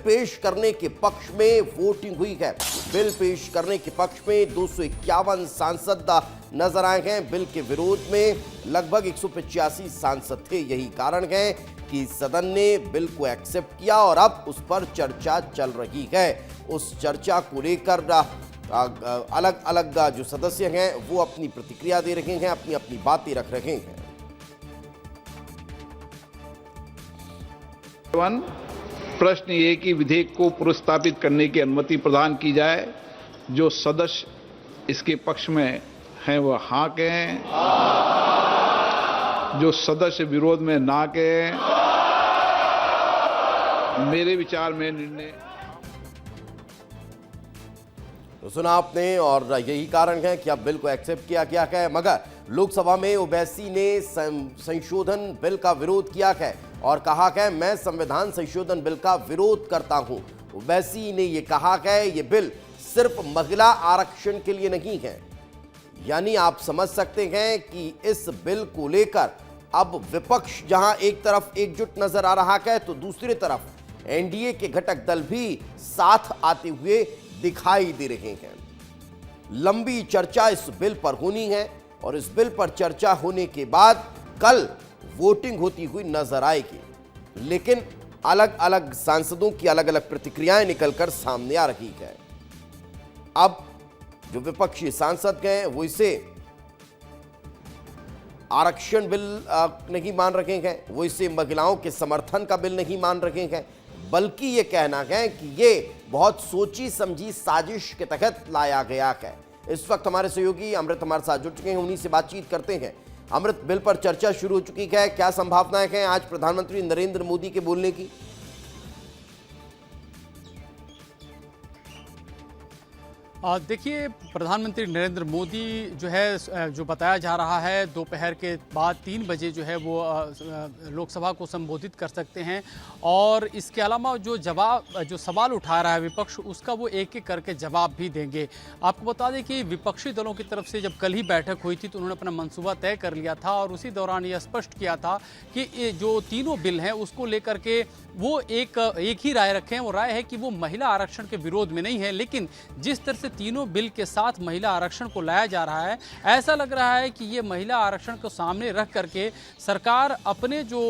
पेश करने के पक्ष में वोटिंग हुई है। बिल पेश करने के पक्ष में 251 सांसद नजर आए हैं। बिल के विरोध में लगभग 185 सांसद थे। यही कारण है कि सदन ने बिल को एक्सेप्ट किया और अब उस पर चर्चा चल रही है। उस चर्चा को लेकर अलग अलग जो सदस्य हैं वो अपनी प्रतिक्रिया दे रहे हैं, अपनी अपनी बातें रख रहे हैं। प्रश्न ये कि विधेयक को पुनर्स्थापित करने की अनुमति प्रदान की जाए। जो सदस्य इसके पक्ष में हैं वह हाँ कहें, जो सदस्य विरोध में ना कहें। मेरे विचार में निर्णय तो सुना आपने, और यही कारण है कि अब बिल को एक्सेप्ट किया गया है। मगर लोकसभा में ओवैसी ने संशोधन बिल का विरोध किया है और कहा है मैं संविधान संशोधन बिल का विरोध करता हूं। ओवैसी ने यह कहा है ये बिल सिर्फ महिला आरक्षण के लिए नहीं है। यानी आप समझ सकते हैं कि इस बिल को लेकर अब विपक्ष जहां एक तरफ एकजुट नजर आ रहा है तो दूसरी तरफ एनडीए के घटक दल भी साथ आते हुए दिखाई दे रहे हैं। लंबी चर्चा इस बिल पर होनी है और इस बिल पर चर्चा होने के बाद कल वोटिंग होती हुई नजर आएगी। लेकिन अलग अलग सांसदों की अलग अलग प्रतिक्रियाएं निकलकर सामने आ रही है। अब जो विपक्षी सांसद हैं वो इसे आरक्षण बिल नहीं मान रहे हैं, वो इसे महिलाओं के समर्थन का बिल नहीं मान रहे हैं, बल्कि ये कहना है कि ये बहुत सोची समझी साजिश के तहत लाया गया है। इस वक्त हमारे सहयोगी अमृत हमारे साथ जुड़ चुके हैं, उन्हीं से बातचीत करते हैं। अमृत, बिल पर चर्चा शुरू हो चुकी है, क्या संभावनाएं हैं आज प्रधानमंत्री नरेंद्र मोदी के बोलने की? देखिए, प्रधानमंत्री नरेंद्र मोदी जो है जो बताया जा रहा है दोपहर के बाद 3 बजे जो है वो लोकसभा को संबोधित कर सकते हैं। और इसके अलावा जो सवाल उठा रहा है विपक्ष, उसका वो एक एक करके जवाब भी देंगे। आपको बता दें कि विपक्षी दलों की तरफ से जब कल ही बैठक हुई थी तो उन्होंने अपना मंसूबा तय कर लिया था और उसी दौरान यह स्पष्ट किया था कि जो तीनों बिल हैं उसको लेकर के वो एक ही राय रखें। वो राय है कि वो महिला आरक्षण के विरोध में नहीं है, लेकिन जिस तरह से तीनों बिल के साथ महिला आरक्षण को लाया जा रहा है, ऐसा लग रहा है कि ये महिला आरक्षण को सामने रख करके सरकार अपने जो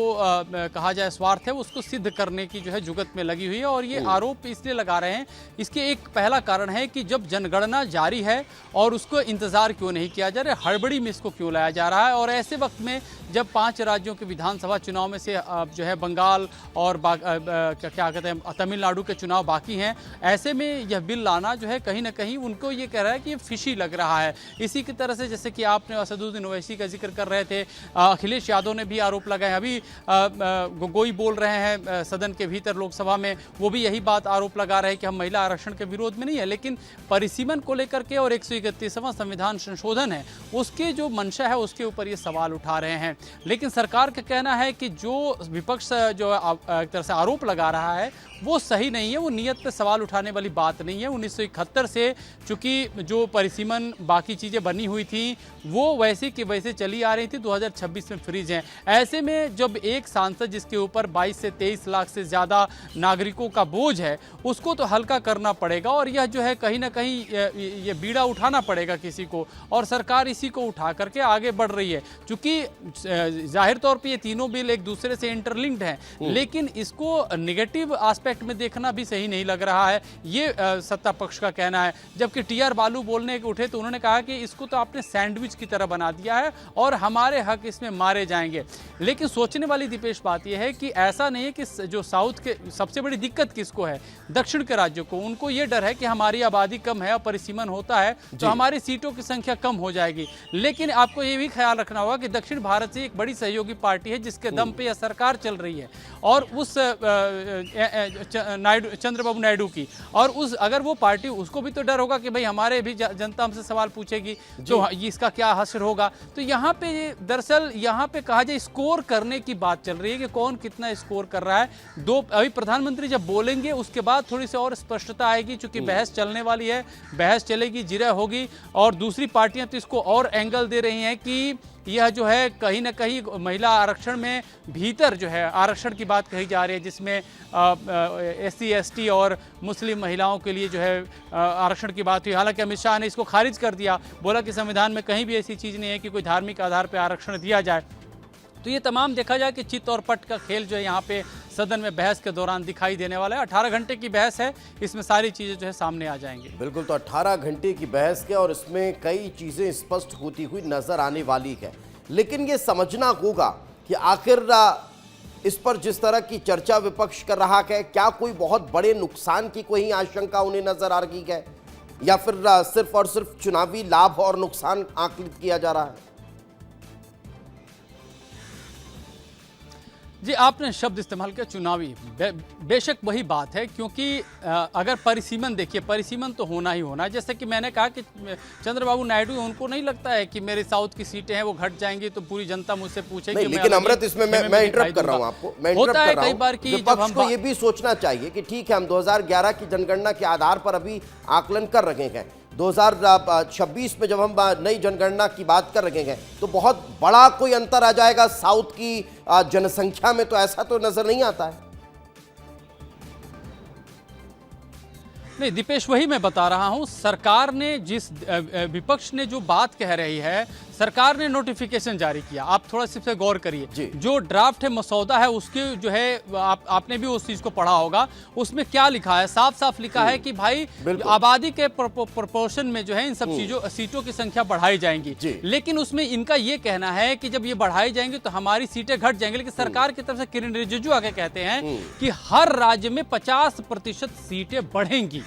कहा जाए स्वार्थ है उसको सिद्ध करने की जो है जुगत में लगी हुई है। और ये आरोप इसलिए लगा रहे हैं, इसके एक पहला कारण है कि जब जनगणना जारी है और उसको इंतजार क्यों नहीं किया जा रहा है, हड़बड़ी में इसको क्यों लाया जा रहा है। और ऐसे वक्त में जब 5 राज्यों के विधानसभा चुनाव में से जो है बंगाल और क्या कहते हैं तमिलनाडु के चुनाव बाकी हैं, ऐसे में यह बिल लाना जो है कहीं ना कहीं उनको ये कह रहा है कि ये फिशी लग रहा है। इसी की तरह से जैसे कि आपने असदुद्दीन ओवैसी का जिक्र कर रहे थे, अखिलेश यादव ने भी आरोप लगाए। अभी गोगोई बोल रहे हैं सदन के भीतर लोकसभा में, वो भी यही बात आरोप लगा रहे हैं कि हम महिला आरक्षण के विरोध में नहीं है, लेकिन परिसीमन को लेकर के और 131वां संविधान संशोधन है उसके जो मंशा है उसके ऊपर ये सवाल उठा रहे हैं। लेकिन सरकार का कहना है कि जो विपक्ष जो एक तरह से आरोप लगा रहा है वो सही नहीं है, वो नियत पे सवाल उठाने वाली बात नहीं है। 1971 से चूंकि जो परिसीमन बाकी चीज़ें बनी हुई थी वो वैसे की वैसे चली आ रही थी, 2026 में फ्रीज हैं। ऐसे में जब एक सांसद जिसके ऊपर 22 से 23 लाख से ज़्यादा नागरिकों का बोझ है उसको तो हल्का करना पड़ेगा और यह जो है कहीं ना कहीं ये बीड़ा उठाना पड़ेगा किसी को, और सरकार इसी को उठा करके आगे बढ़ रही है। चूँकि जाहिर तौर पर ये तीनों बिल एक दूसरे से इंटरलिंक्ड हैं, लेकिन इसको निगेटिव आस्पेक्ट में देखना भी सही नहीं लग रहा है, ये सत्ता पक्ष का कहना है। जबकि टीआर बालू बोलने के उठे तो उन्होंने कहा कि इसको तो आपने सैंडविच की तरह बना दिया है और हमारे हक इसमें मारे जाएंगे। लेकिन सोचने वाली दीपेश बात यह है कि ऐसा नहीं है कि जो साउथ के सबसे बड़ी दिक्कत किसको है, दक्षिण के राज्यों को, उनको ये डर है कि हमारी आबादी कम है और परिसीमन होता है तो हमारी सीटों की संख्या कम हो जाएगी। लेकिन आपको ये भी ख्याल रखना होगा कि दक्षिण भारत से एक बड़ी सहयोगी पार्टी है जिसके दम पे यह सरकार चल रही है और उस चंद्रबाबू नायडू की, और उस अगर वो पार्टी, उसको भी तो डर होगा कि भाई हमारे भी जनता हमसे सवाल पूछेगी तो इसका क्या असर होगा। तो यहाँ पे दरअसल यहाँ पे कहा जाए स्कोर करने की बात चल रही है कि कौन कितना स्कोर कर रहा है। अभी प्रधानमंत्री जब बोलेंगे उसके बाद थोड़ी सी और स्पष्टता आएगी, चूंकि बहस चलने वाली है, बहस चलेगी, जिरह होगी और दूसरी पार्टियां तो इसको और एंगल दे रही हैं कि यह जो है कहीं ना कहीं महिला आरक्षण में भीतर जो है आरक्षण की बात कही जा रही है, जिसमें SC ST और मुस्लिम महिलाओं के लिए जो है आरक्षण की बात हुई। हालांकि अमित शाह ने इसको खारिज कर दिया, बोला कि संविधान में कहीं भी ऐसी चीज़ नहीं है कि कोई धार्मिक आधार पर आरक्षण दिया जाए। तो ये तमाम देखा जाए कि चित और पट का खेल जो है यहाँ पे सदन में बहस के दौरान दिखाई देने वाला है। 18 घंटे की बहस है, इसमें सारी चीज़ें जो है सामने आ जाएंगी। बिल्कुल, तो 18 घंटे की बहस के और इसमें कई चीज़ें स्पष्ट होती हुई नजर आने वाली है। लेकिन ये समझना होगा कि आखिर इस पर जिस तरह की चर्चा विपक्ष कर रहा है, क्या कोई बहुत बड़े नुकसान की कोई आशंका उन्हें नजर आ रही है, या फिर सिर्फ और सिर्फ चुनावी लाभ और नुकसान आकलित किया जा रहा है? जी, आपने शब्द इस्तेमाल किया चुनावी। बेशक वही बात है, क्योंकि अगर परिसीमन देखिए, परिसीमन तो होना ही होना है। जैसे कि मैंने कहा कि चंद्रबाबू नायडू, उनको नहीं लगता है कि मेरे साउथ की सीटें हैं वो घट जाएंगी तो पूरी जनता मुझसे पूछेगी। लेकिन अमृत, इसमें मैं इंटरप्ट कर रहा हूं आपको, मैं इंटरप्ट कर रहा हूं। कई बार की विपक्ष को ये भी सोचना चाहिए कि ठीक है, हम 2011 की जनगणना के आधार पर अभी आकलन कर रहे हैं, 2026 में जब हम नई जनगणना की बात कर रहे हैं तो बहुत बड़ा कोई अंतर आ जाएगा साउथ की जनसंख्या में, तो ऐसा तो नजर नहीं आता है। नहीं दीपेश, वही मैं बता रहा हूं, सरकार ने विपक्ष ने जो बात कह रही है, सरकार ने नोटिफिकेशन जारी किया। आप थोड़ा इस पे गौर करिए, जो ड्राफ्ट है, मसौदा है, उसके जो है आपने भी उस चीज को पढ़ा होगा। उसमें क्या लिखा है? साफ साफ लिखा है कि भाई आबादी के प्रोपोर्शन में जो है इन सब सीटों की संख्या बढ़ाई जाएंगी। लेकिन उसमें इनका ये कहना है कि जब ये बढ़ाई जाएंगी तो हमारी सीटें घट जाएंगी। लेकिन सरकार की तरफ से किरण रिजिजू आके कहते हैं कि हर राज्य में 50% सीटें बढ़ेंगी।